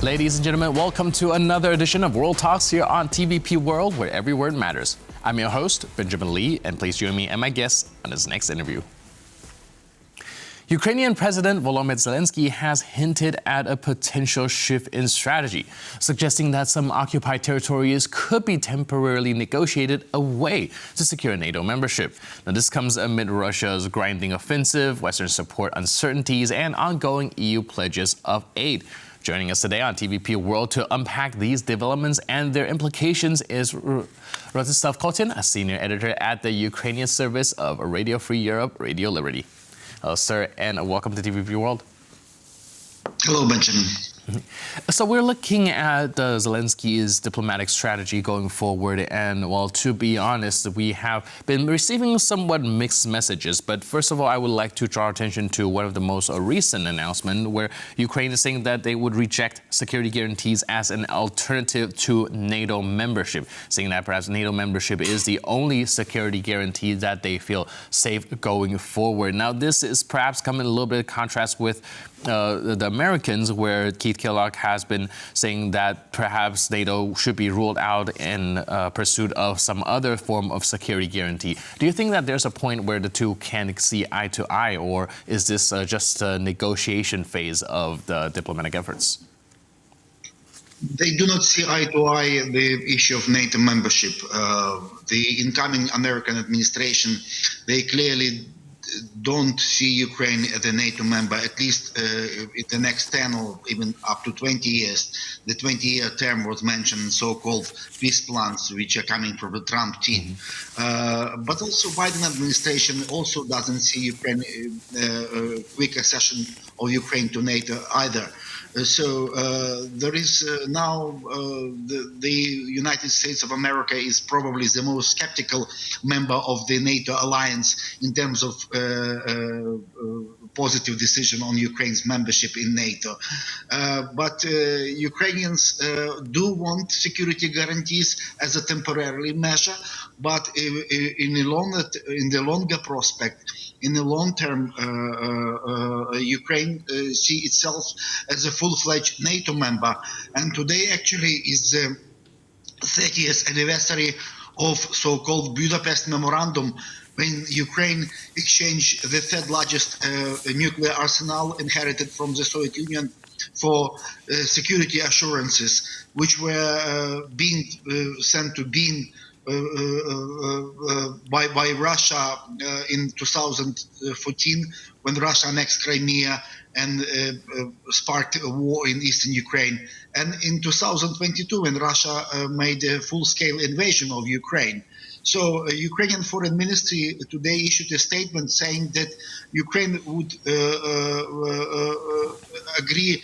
Ladies and gentlemen, welcome to another edition of World Talks here on TVP World, where every word matters. I'm your host, Benjamin Lee, and please join me and my guests on this next interview. Ukrainian President Volodymyr Zelenskyy has hinted at a potential shift in strategy, suggesting that some occupied territories could be temporarily negotiated away to secure NATO membership. Now, this comes amid Russia's grinding offensive, Western support uncertainties, and ongoing EU pledges of aid. Joining us today on TVP World to unpack these developments and their implications is Rostislav Kotin, a senior editor at the Ukrainian service of Radio Free Europe, Radio Liberty. Hello, sir, and welcome to TVP World. Hello, Benjamin. So we're looking at Zelenskyy's diplomatic strategy going forward, and well, to be honest, we have been receiving somewhat mixed messages. But first of all, I would like to draw attention to one of the most recent announcements, where Ukraine is saying that they would reject security guarantees as an alternative to NATO membership, saying that perhaps NATO membership is the only security guarantee that they feel safe going forward. Now, this is perhaps coming a little bit of contrast with the Americans, where Keith Kellogg has been saying that perhaps NATO should be ruled out in pursuit of some other form of security guarantee. Do you think that there's a point where the two can see eye to eye, or is this just a negotiation phase of the diplomatic efforts? They do not see eye to eye the issue of NATO membership. The incoming American administration, they clearly don't see Ukraine as a NATO member, at least in the next 10 or even up to 20 years. The 20-year term was mentioned in so-called peace plans, which are coming from the Trump team. But also Biden administration also doesn't see Ukraine, quick accession of Ukraine to NATO either. So there is now the United States of America is probably the most skeptical member of the NATO alliance in terms of positive decision on Ukraine's membership in NATO. But Ukrainians do want security guarantees as a temporary measure, but in the longer prospect, in the long term, Ukraine see itself as a full-fledged NATO member. And today actually is the 30th anniversary of so-called Budapest memorandum, when Ukraine exchanged the third largest nuclear arsenal inherited from the Soviet Union for security assurances, which were being sent to being by Russia in 2014, when Russia annexed Crimea and sparked a war in eastern Ukraine, and in 2022 when Russia made a full-scale invasion of Ukraine. So Ukrainian Foreign Ministry today issued a statement saying that Ukraine would agree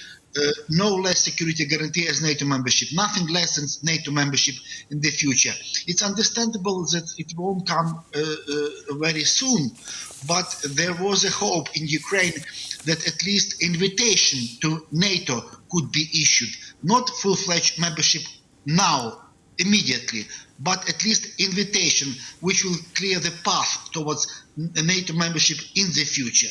no less security guarantee as NATO membership, nothing less than NATO membership in the future. It's understandable that it won't come very soon, but there was a hope in Ukraine that at least invitation to NATO could be issued, not full-fledged membership now, immediately, but at least invitation, which will clear the path towards NATO membership in the future.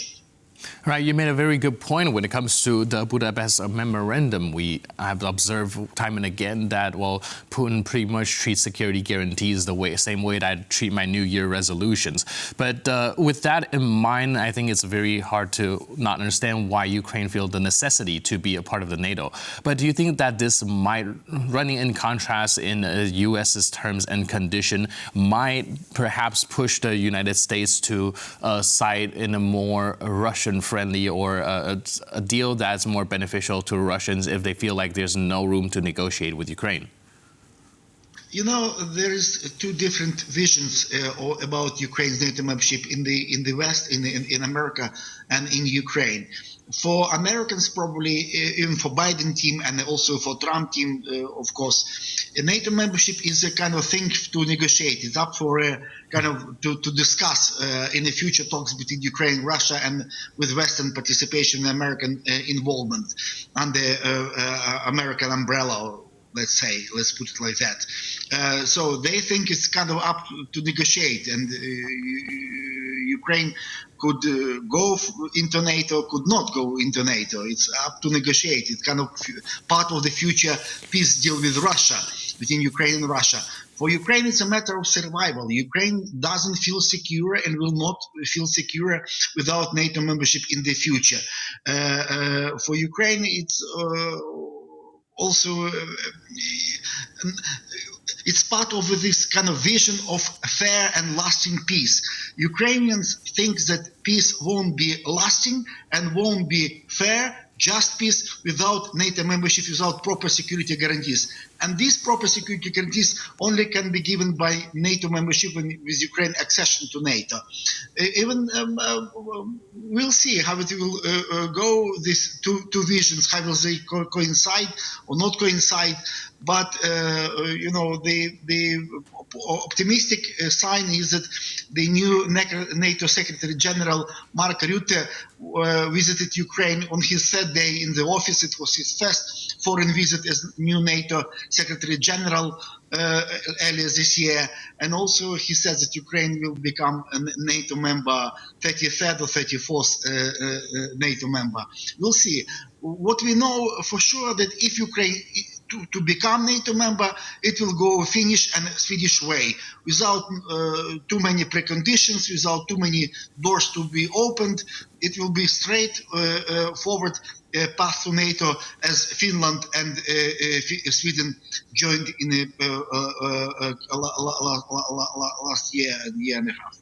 Right, you made a very good point when it comes to the Budapest memorandum. We have observed time and again that, well, Putin pretty much treats security guarantees the same way that I treat my New Year resolutions. But with that in mind, I think it's very hard to not understand why Ukraine feels the necessity to be a part of the NATO. But do you think that this might, running in contrast in the U.S.'s terms and condition, might perhaps push the United States to side in a more Russian-friendly or a deal that's more beneficial to Russians if they feel like there's no room to negotiate with Ukraine? You know, there is two different visions about Ukraine's NATO membership in the West, in America, and in Ukraine. For Americans, probably, even for Biden team and also for Trump team, of course, NATO membership is a kind of thing to negotiate. It's up for kind of to discuss in the future talks between Ukraine and Russia, and with Western participation and American involvement under American umbrella. Let's put it like that. So they think it's kind of up to negotiate, and Ukraine could go into NATO, could not go into NATO. It's up to negotiate. It's kind of part of the future peace deal with Russia, between Ukraine and Russia. For Ukraine, it's a matter of survival. Ukraine doesn't feel secure and will not feel secure without NATO membership in the future. For Ukraine, it's also it's part of this kind of vision of fair and lasting peace. Ukrainians think that peace won't be lasting and won't be fair, just peace without NATO membership, without proper security guarantees. And these proper security guarantees only can be given by NATO membership and with Ukraine accession to NATO. We'll see how it will go, these two visions, how will they coincide or not coincide. But, the optimistic sign is that the new NATO Secretary General Mark Rutte visited Ukraine on his third day in the office. It was his first foreign visit as new NATO Secretary General earlier this year. And also he said that Ukraine will become a NATO member, 33rd or 34th NATO member. We'll see. What we know for sure that if Ukraine to become NATO member, it will go Finnish and Swedish way, without too many preconditions, without too many doors to be opened. It will be straight forward path to NATO, as Finland and Sweden joined in last year and a half.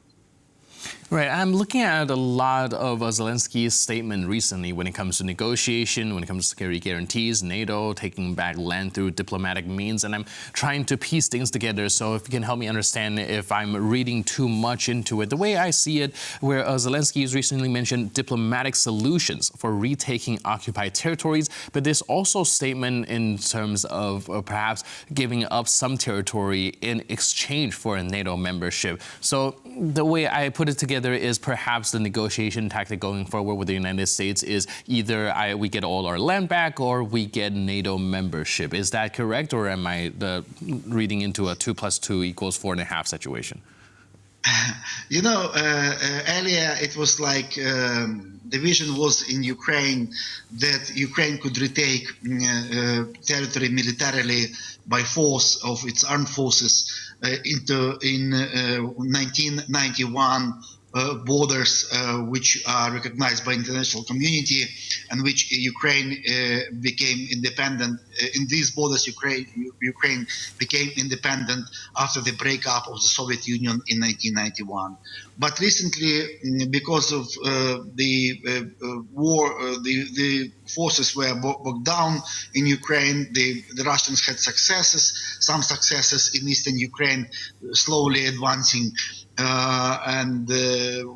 Right. I'm looking at a lot of Zelensky's statement recently when it comes to negotiation, when it comes to security guarantees, NATO taking back land through diplomatic means, and I'm trying to piece things together. So if you can help me understand if I'm reading too much into it. The way I see it, where Zelensky has recently mentioned diplomatic solutions for retaking occupied territories, but there's also statement in terms of perhaps giving up some territory in exchange for a NATO membership. So the way I put it together is perhaps the negotiation tactic going forward with the United States is either we get all our land back or we get NATO membership. Is that correct, or am I reading into a 2 + 2 = 4.5 situation? Earlier it was like the vision was in Ukraine that Ukraine could retake territory militarily by force of its armed forces in 1991 borders which are recognized by international community and which Ukraine became independent. In these borders, Ukraine became independent after the breakup of the Soviet Union in 1991. But recently, because of the war, the forces were bogged down in Ukraine. The Russians had some successes in eastern Ukraine, slowly advancing. And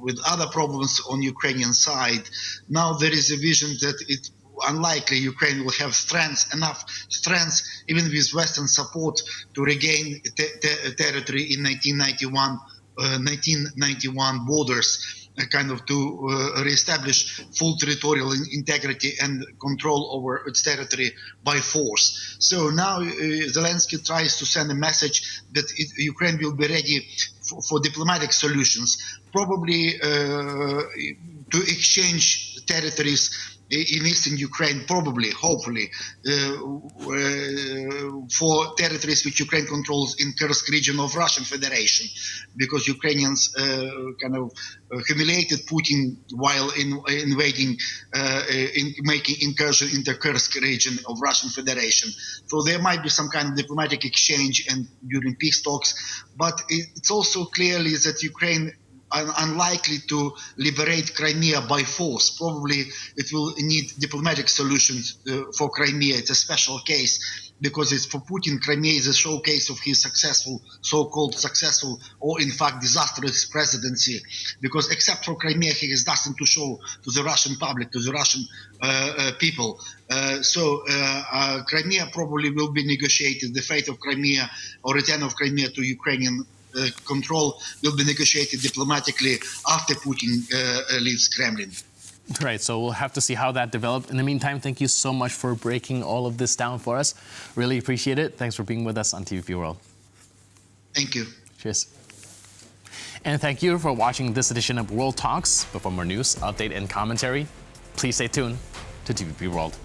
with other problems on Ukrainian side. Now there is a vision that it's unlikely Ukraine will have enough strength, even with Western support, to regain territory in 1991 borders, kind of to reestablish full territorial integrity and control over its territory by force. So now Zelensky tries to send a message that Ukraine will be ready for diplomatic solutions, probably to exchange territories in eastern Ukraine, probably, hopefully, for territories which Ukraine controls in Kursk region of Russian Federation, because Ukrainians kind of humiliated Putin while invading, making incursion into Kursk region of Russian Federation. So there might be some kind of diplomatic exchange and during peace talks, but it's also clearly that Ukraine unlikely to liberate Crimea by force. Probably it will need diplomatic solutions for Crimea. It's a special case because it's for Putin. Crimea is a showcase of his so-called successful or in fact disastrous presidency, because except for Crimea he has nothing to show to the Russian public, to the Russian people. So Crimea probably will be negotiated. The fate of Crimea or return of Crimea to Ukrainian control will be negotiated diplomatically after Putin leaves Kremlin. Right, so we'll have to see how that develops. In the meantime, thank you so much for breaking all of this down for us. Really appreciate it. Thanks for being with us on TVP World. Thank you. Cheers. And thank you for watching this edition of World Talks. But for more news, update, and commentary, please stay tuned to TVP World.